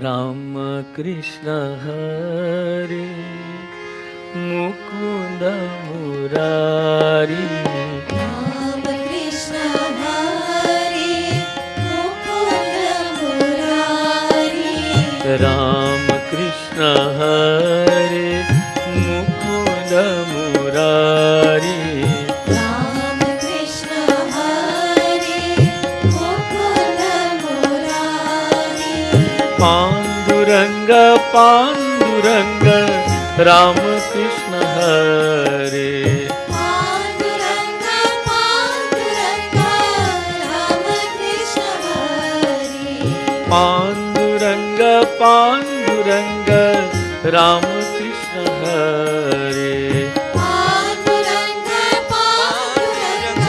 राम कृष्ण हरे मुकुंद मुरारी, राम कृष्ण हरे मुकुंद मुरारी, राम कृष्ण हरे मुकुंद मुरारी, राम कृष्ण हरे मुकुंद मुरारी, पांडुरंग पांडुरंग राम कृष्ण हरे, पांडुरंग पांडुरंग राम कृष्ण हरे, पांडुरंग पांडुरंग राम कृष्ण हरे, पांडुरंग पांडुरंग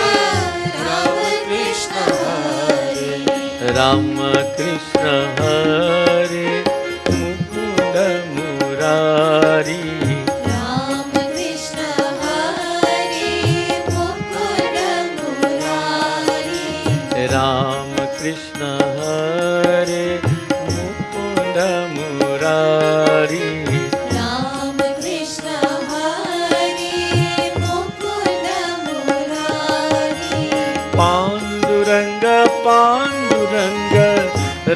राम कृष्ण हरे, राम कृष्ण हरे मुकुंद मुरारी, राम कृष्ण हरे मुकुंद मुरारी, राम कृष्ण हरे मुकुंद मुरारी, राम कृष्ण हरे मुकुंद मुरारी, पांडुरंग पांडुरंग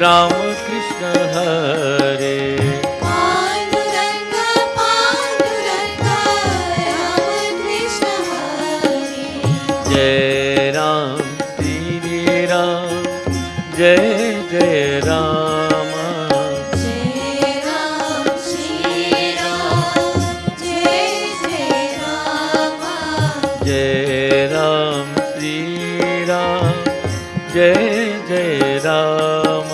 राम कृष्ण हरे, पांडुरंग पांडुरंग राम कृष्ण हरे, जय राम श्री राम जय जय राम, जय राम श्री राम जय जय राम, जय राम श्री राम जय जय राम,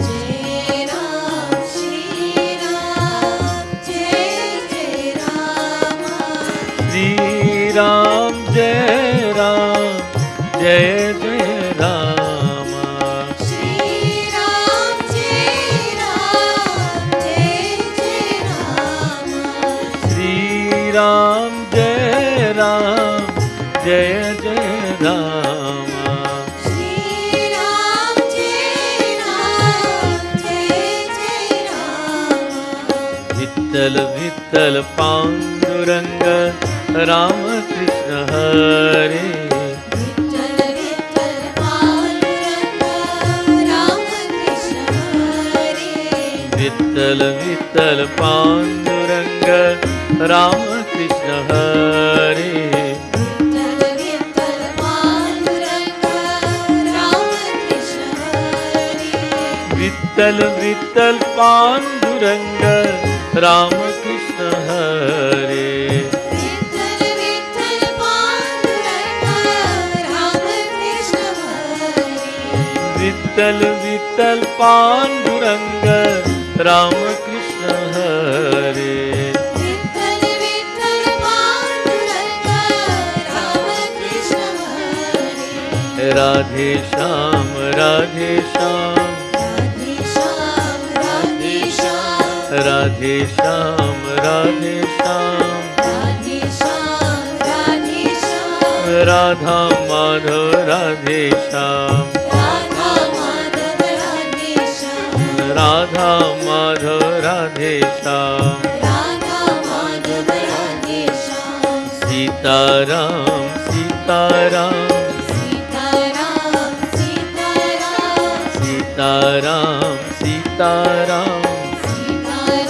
जय राम श्री राम जय जय राम, श्री राम जय राम जय जय राम, श्री राम जय राम जय जय राम, श्री राम जय राम जय जय राम, श्री राम जय राम जय जय राम, विठ्ठल विठ्ठल पांडुरंग राम कृष्ण हरे, विठ्ठल विठ्ठल पांडुरंग राम कृष्ण हरे, विठ्ठल विठ्ठल पांडुरंग राम कृष्ण हरे, विठ्ठल विठ्ठल पांडुरंग राम कृष्ण हरे, विठ्ठल विठ्ठल पांडुरंग राम कृष्ण हरे, विठ्ठल विठ्ठल पांडुरंग राम कृष्ण हरे, विठ्ठल विठ्ठल पांडुरंग राम कृष्ण हरे, विठ्ठल विठ्ठल पांडुरंग राम कृष्ण हरे, राधे श्याम राधे श्याम राधे श्याम राधे श्याम, राधे श्याम राधे श्याम, राधे श्याम राधे श्याम, राधा माधव राधे श्याम, राधा माधव राधे श्याम, राधा माधव राधे श्याम, राधा माधव राधे श्याम, सीताराम सीताराम सीताराम सीताराम, सीताराम सीताराम, सीताराम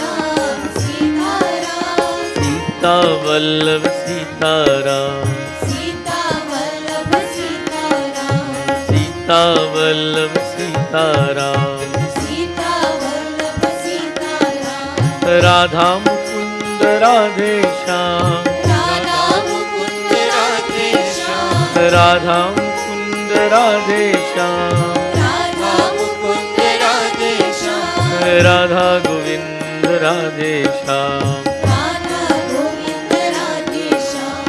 सीताराम, सीता वल्लभ सीताराम, सीता वल्लभ सीताराम, सीता वल्लभ सीताराम, सीता वल्लभ सीताराम, राधा मुकुंद राधे श्याम, राधा मुकुंद राधे श्याम, राधा मुकुंद राधे श्याम, राधा मुकुंद राधे श्याम, राधा गोविंद राधे श्याम, राधा गोविंद राधे श्याम,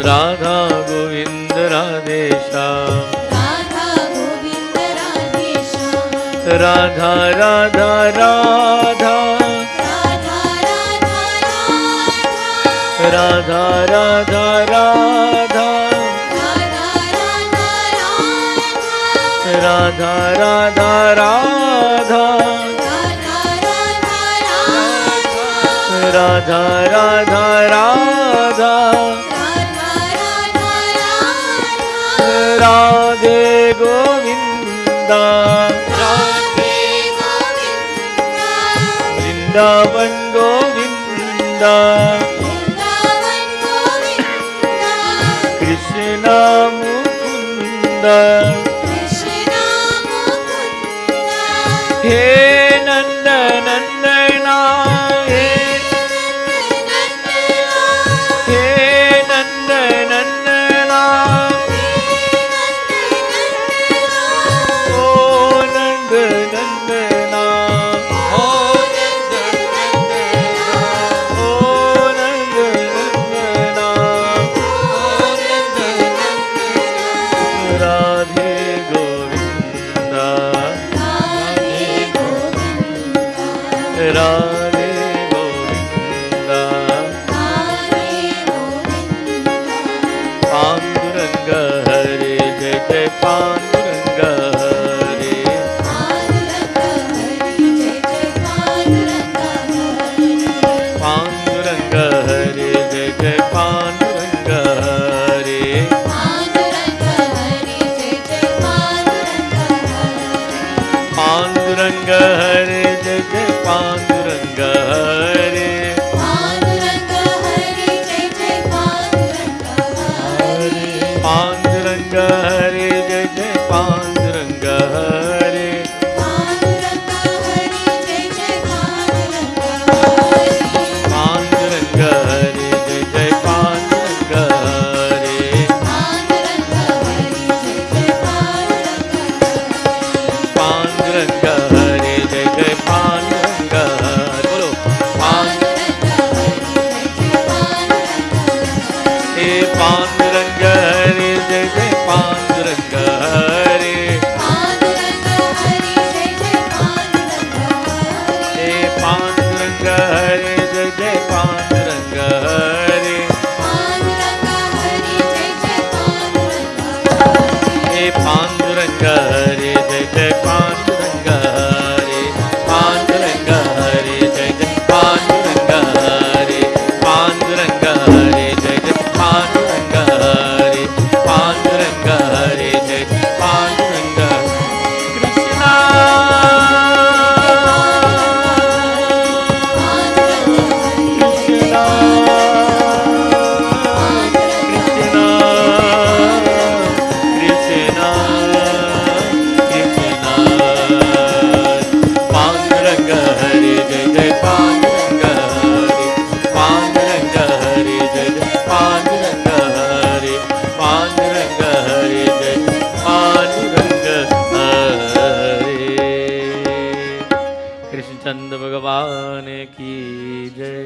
राधा गोविंद राधे श्याम, राधा गोविंद राधे श्याम, राधा राधा राधा राधा राधा राधा राधा राधा राधा राधा राधा राधा राधा राधा राधा राधा राधा राधे गोविंदा वृंदावन गोविंदा कृष्ण मुकुंद हे नंद नंदना हे नंद नंदना ओ नंद नंदना ओ नंद नंदना राधे गोविंदा राधे गोविंदा पांडुरंग हरे जय जय पांडुरंग हरे पांडुरंग हरे जय जय पांडुरंग हरे पांडुरंग हरे जय जय पांडुरंग हरे पांडुरंग हरे जय जय पांडुरंग हरे पांडुरंग हरे जय जय पांडुरंग हरे पांडुरंग हरे जय जय पांडुरंग हरे बोलो हे पांडुरंग हरे जय जय पांडुरंग हरे हे पांडुरंग हरे जय जय पांडुरंग हरे हे पांडुरंग हरे जय जय पांडुरंग हरे पांडुरंग हरे जय जय पांडुरंग हरे पांडुरंग हरे जय जय पांडुरंग हरे पांडुरंग हरे जय जय पांडुरंग कृष्णा कृष्णा कृष्णा कृष्णा पांडुरंग हरे जय जय पांडुरंग हरे पांडुरंग हरे जय जय पांडुरंग हरे पांडुरंग हरे जय पांडुरंग हरे कृष्णचंद्र भगवान की जय।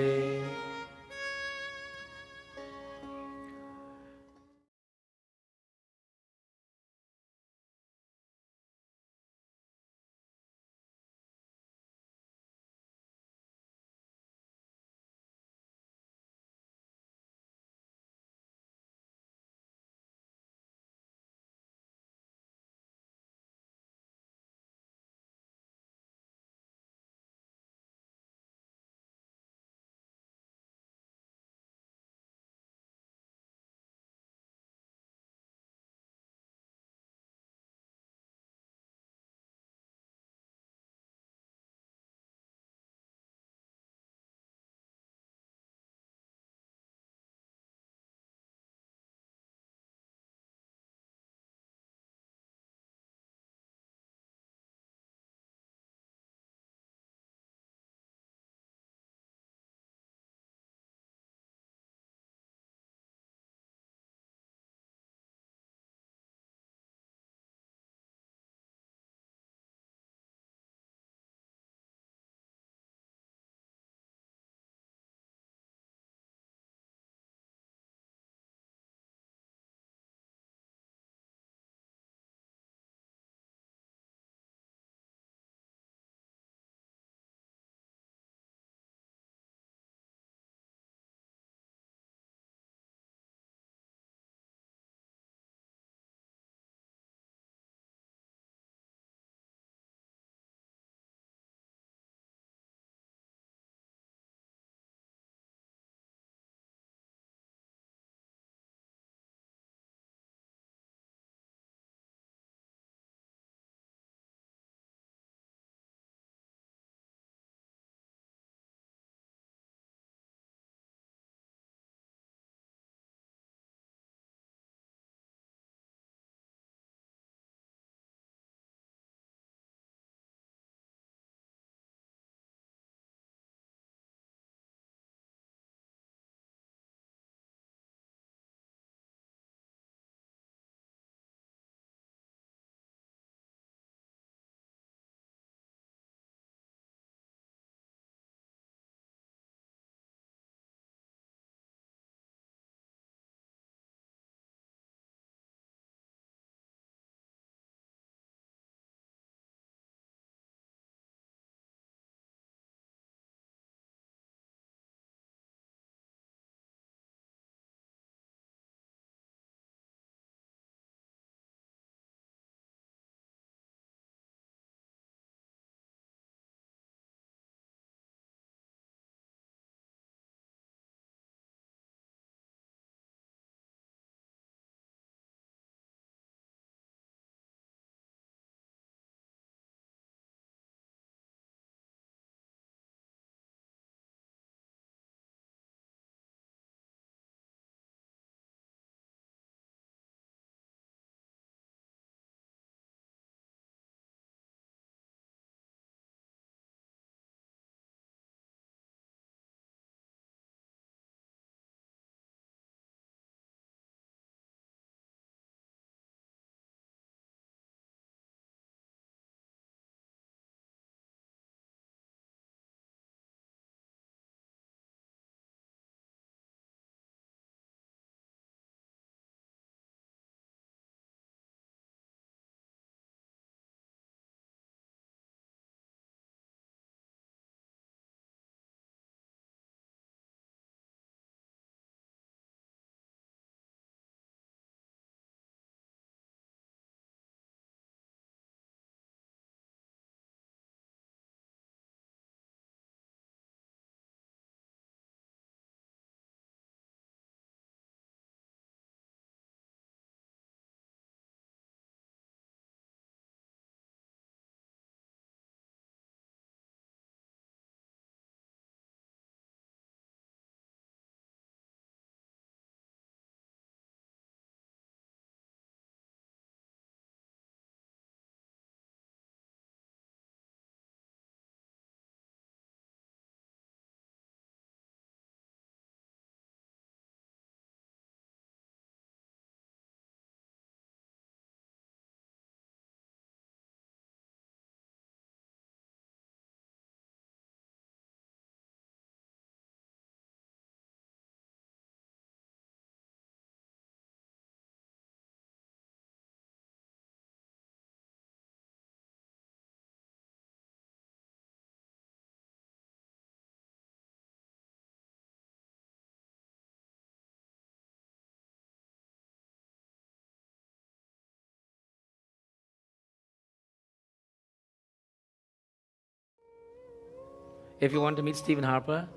If you want to meet Stephen Harper,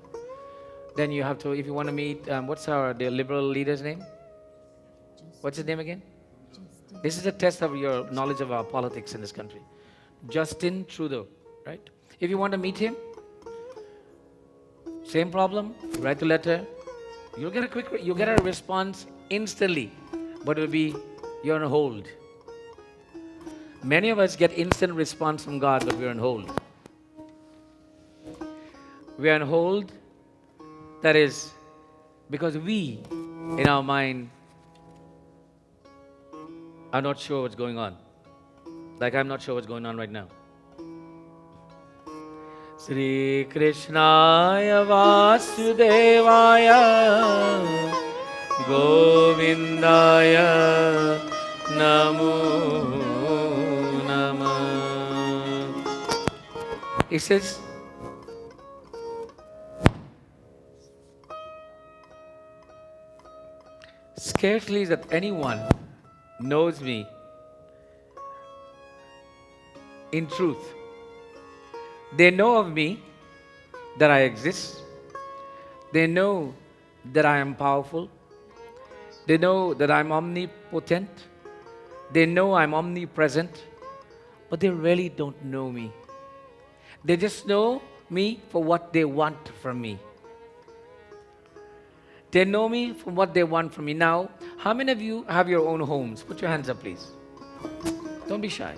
then you have to, if you want to meet, what's the liberal leader's name? What's his name again? This is a test of your knowledge of our politics in this country. Justin Trudeau, right? If you want to meet him, same problem, write a letter. You'll get a response instantly, but it will be, you're on hold. Many of us get instant response from God, but we're on hold. We're on hold, that is, because we, in our mind, are not sure what's going on. Like I'm not sure what's going on right now. Sri Krishnaya Vasudevaya Govindaya Namo Namah. He says, scarcely is that anyone knows me in truth. They know of me that I exist. They know that I am powerful. They know that I'm omnipotent. They know I'm omnipresent. But they really don't know me. They just know me for what they want from me. They know me from what they want from me. Now, how many of you have your own homes? Put your hands up, please. Don't be shy.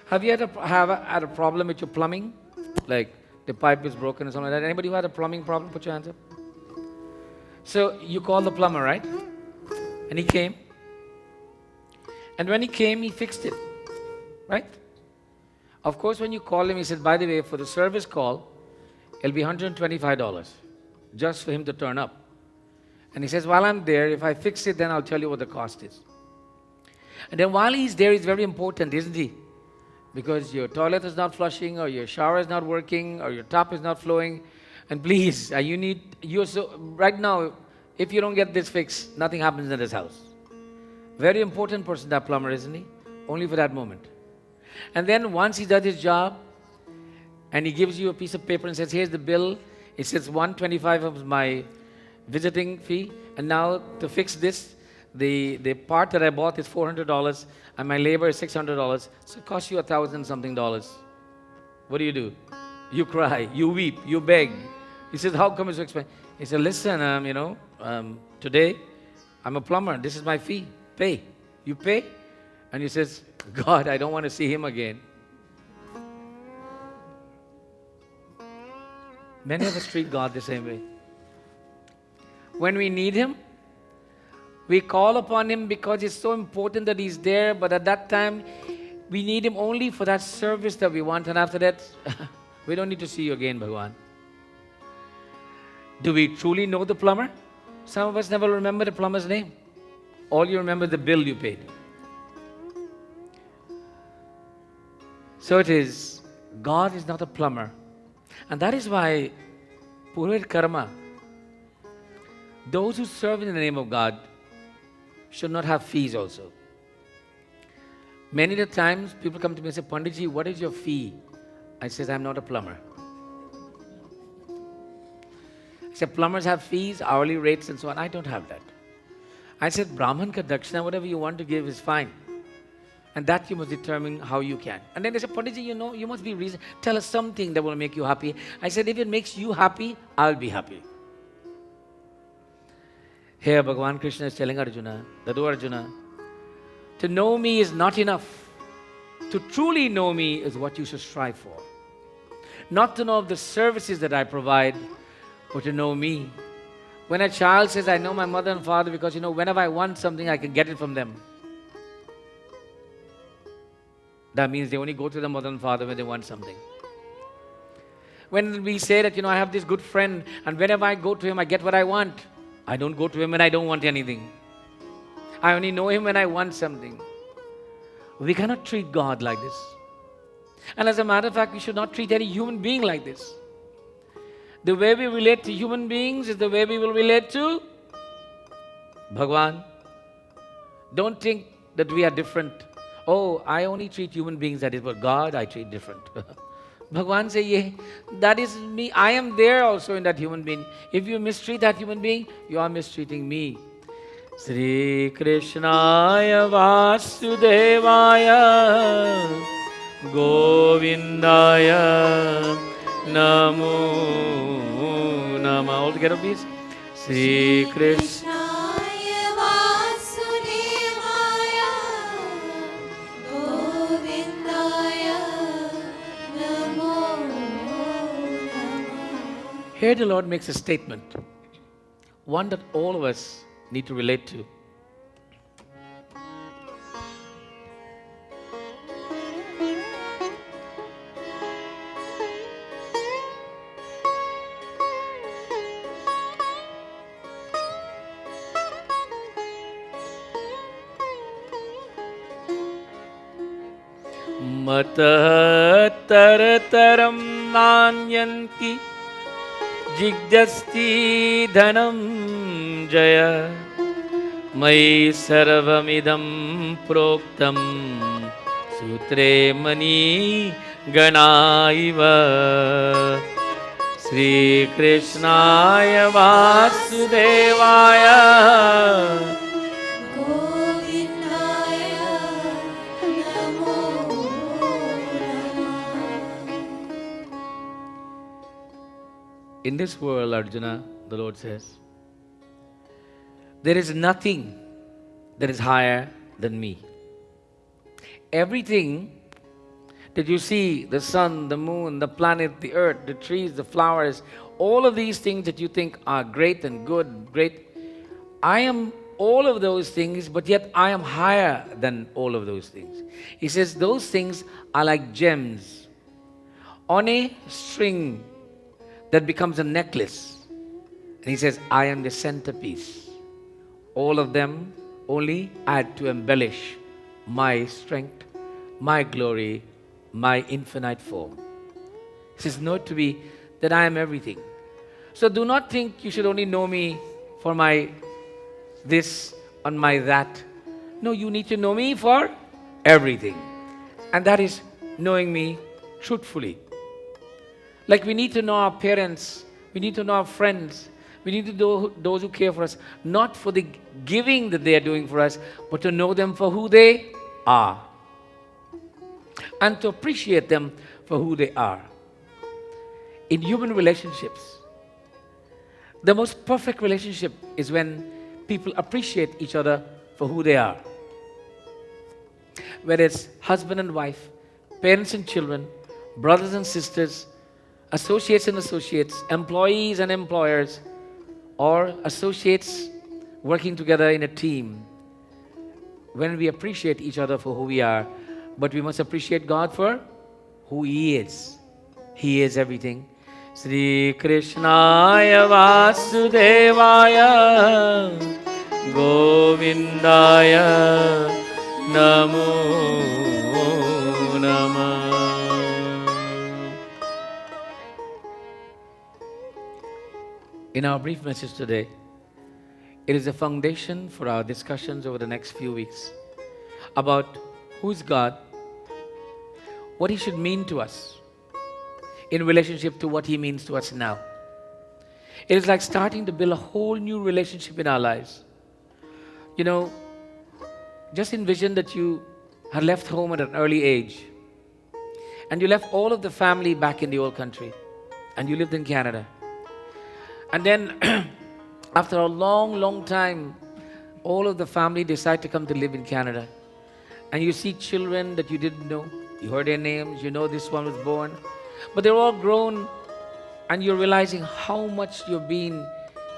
Have you had a problem with your plumbing? Like the pipe is broken or something like that? Anybody who had a plumbing problem? Put your hands up. So you called the plumber, right? And he came. And when he came, he fixed it. Right? Of course, when you call him, he said, by the way, for the service call, it'll be $125 just for him to turn up. And he says, while I'm there, if I fix it, then I'll tell you what the cost is. And then while he's there, it's very important, isn't he? Because your toilet is not flushing, or your shower is not working, or your tap is not flowing. And please, right now, if you don't get this fixed, nothing happens in this house. Very important person, that plumber, isn't he? Only for that moment. And then once he does his job, and he gives you a piece of paper and says, here's the bill. It says $125 of my visiting fee. And now to fix this, the part that I bought is $400 and my labor is $600. So it costs you $1,000 something. What do? You cry, you weep, you beg. He says, how come it's so expensive? He said, listen, today I'm a plumber. This is my fee. Pay. You pay? And he says, God, I don't want to see him again. Many of us treat God the same way. When we need him, we call upon him because it's so important that he's there, but at that time, we need him only for that service that we want, and after that, we don't need to see you again, Bhagwan. Do we truly know the plumber? Some of us never remember the plumber's name. All you remember is the bill you paid. So it is, God is not a plumber. And that is why Purohit Karma, those who serve in the name of God, should not have fees also. Many of the times, people come to me and say, Panditji, what is your fee? I says, I'm not a plumber. I said, plumbers have fees, hourly rates and so on. I don't have that. I said, Brahman ka dakshina, whatever you want to give is fine. And that you must determine how you can. And then they said, Panditji, you must be reason. Tell us something that will make you happy. I said, if it makes you happy, I'll be happy. Here, Bhagavan Krishna is telling Arjuna, Arjuna, to know me is not enough. To truly know me is what you should strive for. Not to know of the services that I provide, but to know me. When a child says, I know my mother and father because, whenever I want something, I can get it from them. That means they only go to the mother and father when they want something. When we say that, I have this good friend, and whenever I go to him, I get what I want. I don't go to him when I don't want anything. I only know him when I want something. We cannot treat God like this. And as a matter of fact, we should not treat any human being like this. The way we relate to human beings is the way we will relate to Bhagwan. Don't think that we are different. Oh, I only treat human beings that is, but God I treat different. Bhagwan say, yeah, that is me. I am there also in that human being. If you mistreat that human being, you are mistreating me. Sri Krishnaya Vasudevaya Govindaya Namo Nama. All together, please. Sri Krishna. Krishnaya Vasudevaya Govindaya Namo Namah. Here the Lord makes a statement, one that all of us need to relate to. Matah tarataram nanyanti Jigyasti dhanam jaya Mai sarvamidam proktam Sutre mani ganaiva Sri Krishnaya Vasudevaya Govindaya Namo Namah. In this world, Arjuna, the Lord says, there is nothing that is higher than me. Everything that you see, the sun, the moon, the planet, the earth, the trees, the flowers, all of these things that you think are great and good, great, I am all of those things, but yet I am higher than all of those things. He says those things are like gems on a string that becomes a necklace. And he says, I am the centerpiece. All of them only add to embellish my strength, my glory, my infinite form. He says, know it to be that I am everything. So do not think you should only know me for my this and my that. No, you need to know me for everything. And that is knowing me truthfully. Like we need to know our parents, we need to know our friends, we need to know those who care for us, not for the giving that they are doing for us, but to know them for who they are. And to appreciate them for who they are. In human relationships, the most perfect relationship is when people appreciate each other for who they are. Whether it's husband and wife, parents and children, brothers and sisters, associates and associates, employees and employers, or associates working together in a team. When we appreciate each other for who we are, but we must appreciate God for who He is. He is everything. Sri Krishnaya Vasudevaya Govindaya Namo Namah. In our brief message today, it is a foundation for our discussions over the next few weeks about who is God, what He should mean to us in relationship to what He means to us now. It is like starting to build a whole new relationship in our lives. You know, just envision that you had left home at an early age and you left all of the family back in the old country and you lived in Canada. And then after a long, long time, all of the family decide to come to live in Canada. And you see children that you didn't know. You heard their names, you know this one was born. But they're all grown and you're realizing how much you're being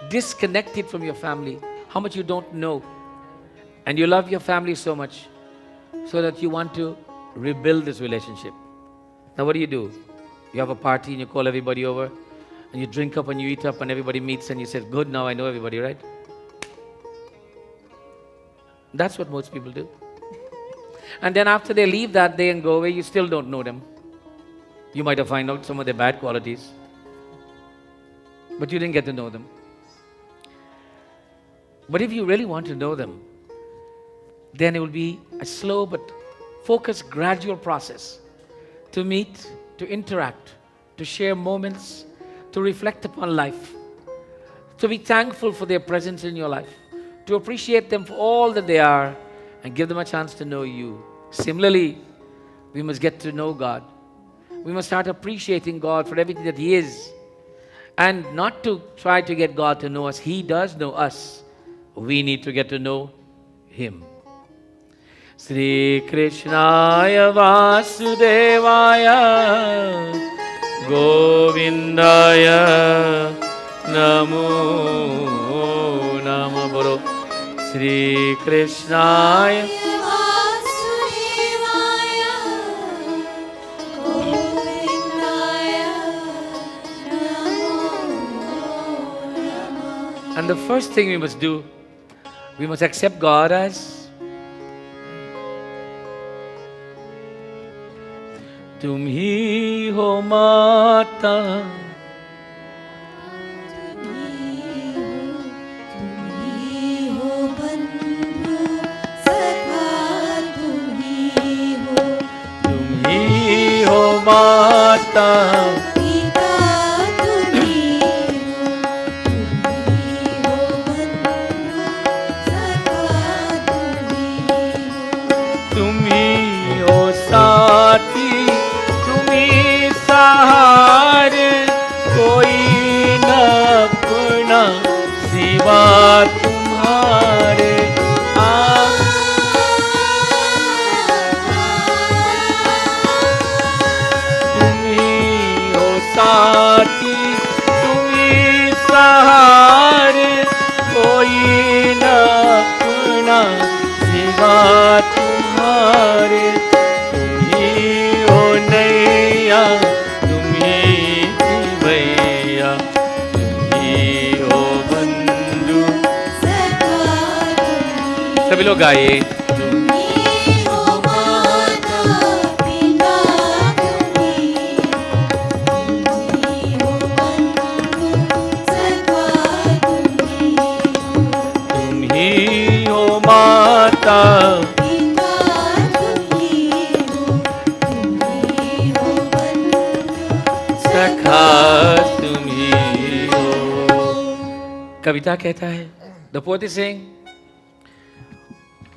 disconnected from your family, how much you don't know. And you love your family so much so that you want to rebuild this relationship. Now what do? You have a party and you call everybody over and you drink up and you eat up and everybody meets and you say, good, now I know everybody, right? That's what most people do. And then after they leave that day and go away, you still don't know them. You might have found out some of their bad qualities, but you didn't get to know them. But if you really want to know them, then it will be a slow but focused, gradual process to meet to interact, to share moments, to reflect upon life, to be thankful for their presence in your life, to appreciate them for all that they are, and give them a chance to know you. Similarly, we must get to know God. We must start appreciating God for everything that He is, and not to try to get God to know us. He does know us. We need to get to know Him. Sri Krishnaya Vasudevaya Govindaya Namo Nama Bolo. Sri Krishnaya Vasudevaya Govindaya Namo Namah. And the first thing we must do, we must accept God as तुम ही हो माता, तुम्ही हो बंधु सखा, तुम ही हो माता, पिता तुम्ही हो बंधु सखा, तुम ही हो साथी, तुम ही सहारे, कोई न अपना सिवा तुम्हारे। तुम ही हो साथी, तुम ही सहारे, कोई न अपना सिवा तुम्हारे। तुम ही हो नैया, तुम ही भैया, तुम ही हो बंधु। सभी लोग गाइए। तुम्ही हो माता पिता, तुम्ही हो बंधु सखा, तुम ही हो माता, पिता तुम्ही हो बंधु सखा तुम ही हो। कविता कहता है, the poet is saying,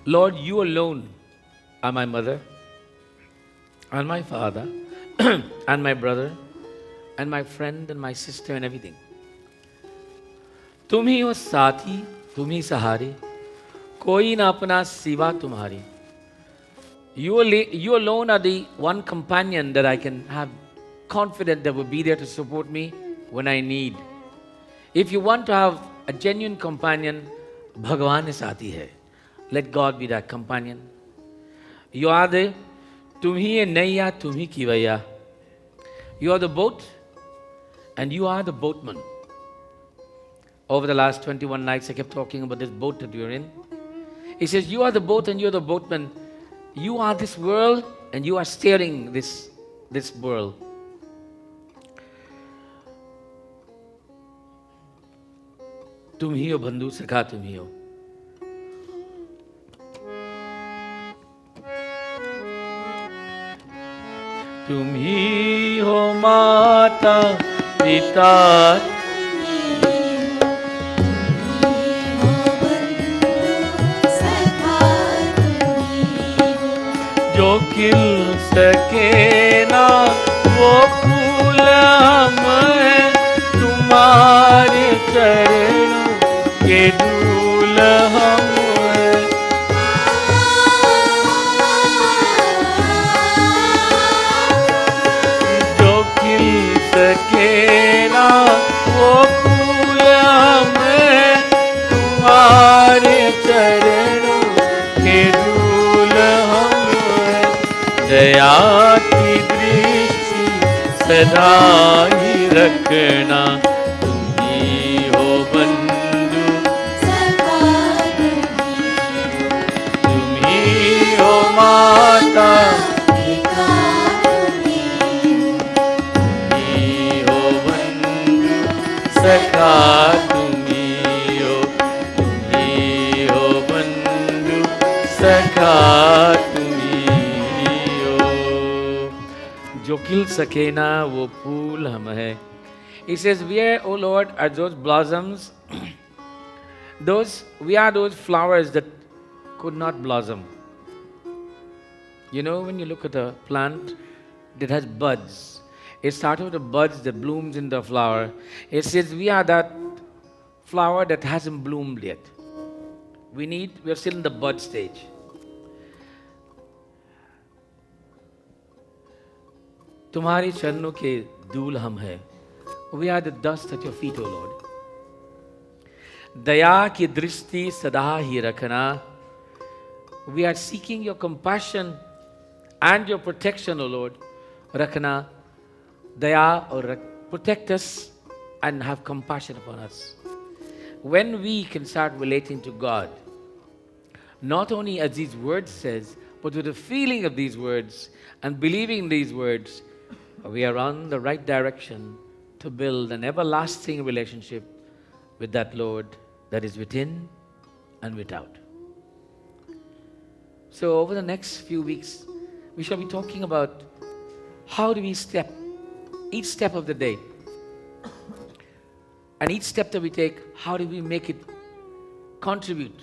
Lord, you alone are my mother and my father and my brother and my friend and my sister and everything. तुम ही हो साथी, तुम ही सहारे, कोई ना अपना सिवा तुम्हारे। You alone are the one companion that I can have confident that will be there to support me when I need. If you want to have a genuine companion, Bhagavan है साथी है. Let God be that companion. You are the तुम ही है नैया, तुम ही किवैया. You are the boat and you are the boatman. Over the last 21 nights I kept talking about this boat that you're in. He says you are the boat and you're the boatman. You are this world and you are steering this world. तुम ही हो बंधु सखा, तुम ही हो. तुम ही हो माता पिता, जो खिल सके ना वो फूल हम हैं, तुम्हारे चरणों के धूल हम हैं. जो खिल सके ना वो फूल हम हैं, तुम्हारे चरणों के धूल हम हैं. दया की दृष्टि सदा ही रखना, तुम ही हो बंधु, तुम ही हो माता, तुम ही हो बंधु सखा, तुम ही हो बंधु सखा, तुम ही हो. जो खिल सके ना वो फूल हम है. He says, we are, O Lord, are those blossoms. We are those flowers that could not blossom. You know, when you look at a plant that has buds, it starts with the buds that blooms in the flower. It says, we are that flower that hasn't bloomed yet. We are still in the bud stage. तुम्हारी चरणों के धूल हम है. We are the dust at your feet, O Lord. दया की दृष्टि सदा ही रखना. We are seeking your compassion and your protection, O Lord. रखना, दया और protect us and have compassion upon us. When we can start relating to God, not only as these words says, but with the feeling of these words and believing these words, we are on the right direction to build an everlasting relationship with that Lord that is within and without. So over the next few weeks, we shall be talking about how do we step, each step of the day. And each step that we take, how do we make it contribute?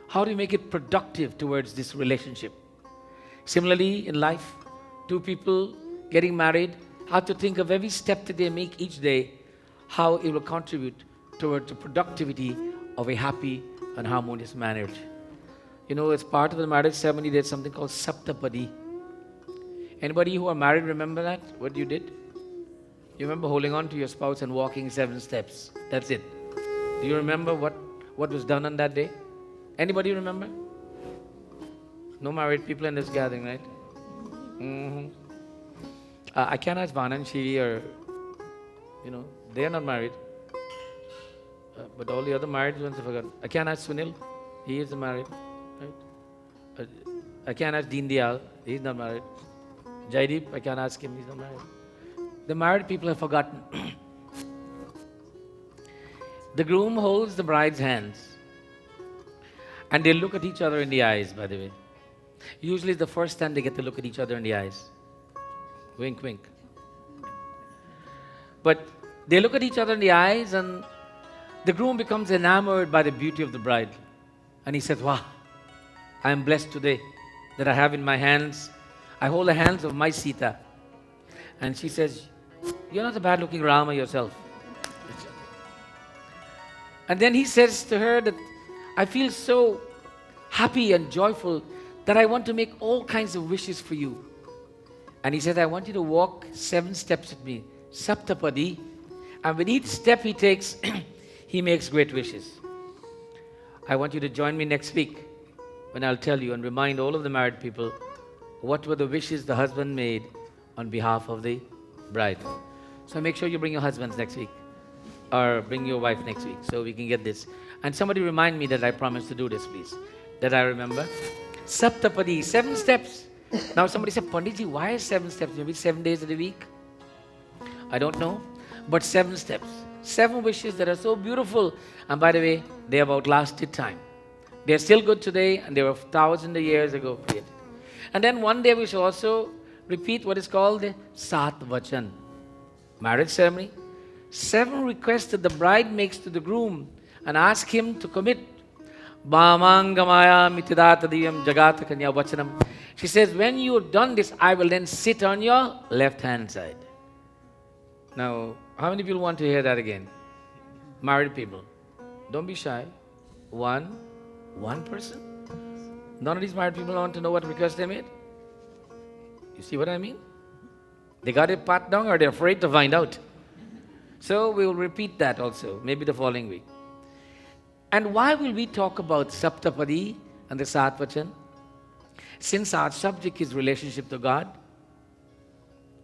How do we make it productive towards this relationship? Similarly, in life, two people getting married have to think of every step that they make each day, how it will contribute towards the productivity of a happy and harmonious marriage. You know, as part of the marriage ceremony, there's something called Saptapadi. Anybody who are married remember that? What you did? You remember holding on to your spouse and walking 7 steps. That's it. Do you remember what was done on that day? Anybody remember? No married people in this gathering, right? Mm-hmm. I can't ask Vanan, Shivi, or, they are not married. But all the other married ones I forgot. I can't ask Sunil. He is married. Right? I can't ask Deen Dayal. He is not married. Jaideep, I can't ask him. He's not married. The married people have forgotten. The groom holds the bride's hands. And they look at each other in the eyes, by the way. Usually it's the first time they get to look at each other in the eyes. Wink, wink. But they look at each other in the eyes, and the groom becomes enamored by the beauty of the bride. And he says, wow, I am blessed today that I have in my hands, I hold the hands of my Sita. And she says, you're not a bad looking Rama yourself. And then he says to her that I feel so happy and joyful that I want to make all kinds of wishes for you. And he says, I want you to walk 7 steps with me, Saptapadi. And with each step he takes, he makes great wishes. I want you to join me next week when I'll tell you and remind all of the married people what were the wishes the husband made on behalf of the bride. So make sure you bring your husbands next week, or bring your wife next week, so we can get this. And somebody remind me that I promised to do this, please, that I remember. Saptapadi, 7 steps. Now somebody said, Panditji, why 7 steps? Maybe 7 days of the week? I don't know. But 7 steps. 7 wishes that are so beautiful. And by the way, they have outlasted time. They are still good today, and they were thousands of years ago created. And then one day we shall also repeat what is called the Sat Vachan, marriage ceremony. 7 requests that the bride makes to the groom and ask him to commit. Bhamangamaya mitidata divyam jagata kanya vachanam. She says, when you have done this, I will then sit on your left hand side. Now, how many people want to hear that again? Married people. Don't be shy. One person. None of these married people want to know what request they made. You see what I mean? They got it pat down, or they're afraid to find out. So we will repeat that also, maybe the following week. And why will we talk about Saptapadi and the Satvachan? Since our subject is relationship to God,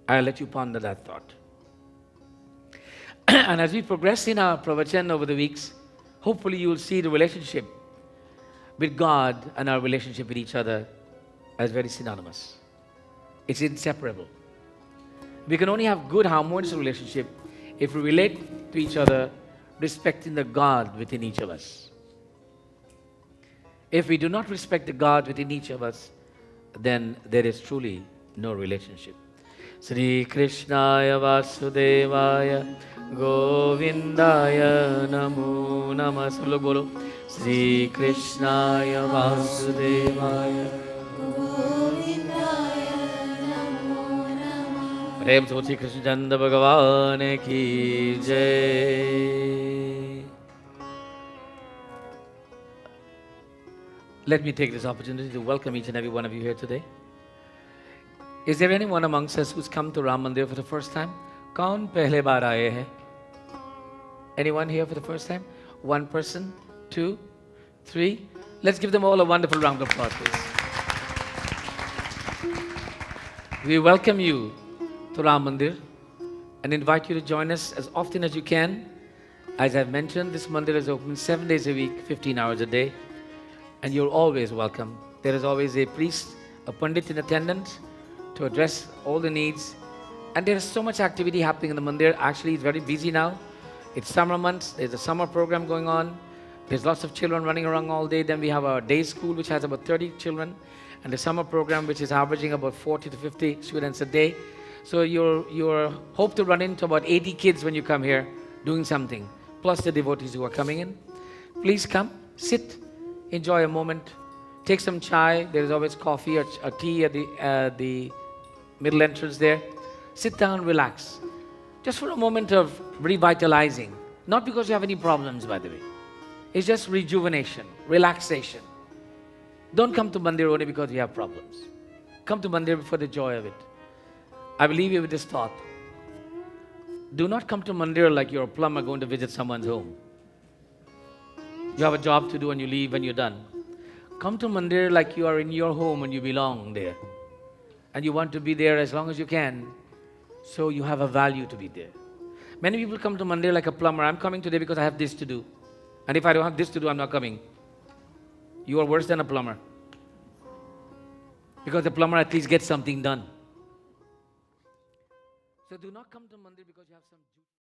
I'll let you ponder that thought. And as we progress in our pravachan over the weeks, hopefully you will see the relationship with God and our relationship with each other as very synonymous. It's inseparable. We can only have good, harmonious relationship if we relate to each other respecting the God within each of us. If we do not respect the God within each of us, then there is truly no relationship. Sri Krishnaya Vasudevaya Govindaya Namo Namah. सब लोग बोलो Sri Krishnaya Vasudevaya. गोविन्दाय नमो नमः प्रेम से श्री कृष्ण चंद्र भगवान की जय. Let me take this opportunity to welcome each and every one of you here today. Is there anyone amongst us who's come to Ram Mandir for the first time? कौन पहले बार आए हैं? Anyone here for the first time? One person, two, three. Let's give them all a wonderful round of applause, please. We welcome you to Ram Mandir and invite you to join us as often as you can. As I've mentioned, this Mandir is open 7 days a week, 15 hours a day. And you're always welcome. There is always a priest, a Pandit in attendance to address all the needs. And there is so much activity happening in the Mandir. Actually, it's very busy now. It's summer months. There's a summer program going on. There's lots of children running around all day. Then we have our day school, which has about 30 children. And the summer program, which is averaging about 40 to 50 students a day. So you hope to run into about 80 kids when you come here doing something. Plus the devotees who are coming in. Please come, sit. Enjoy a moment. Take some chai. There is always coffee or tea at the middle entrance there. Sit down, relax. Just for a moment of revitalizing. Not because you have any problems, by the way. It's just rejuvenation, relaxation. Don't come to Mandir only because you have problems. Come to Mandir for the joy of it. I will leave you with this thought. Do not come to Mandir like you're a plumber going to visit someone's home. You have a job to do and you leave when you're done. Come to Mandir like you are in your home and you belong there. And you want to be there as long as you can. So you have a value to be there. Many people come to Mandir like a plumber. I'm coming today because I have this to do. And if I don't have this to do, I'm not coming. You are worse than a plumber. Because the plumber at least gets something done. So do not come to Mandir because you have some duty.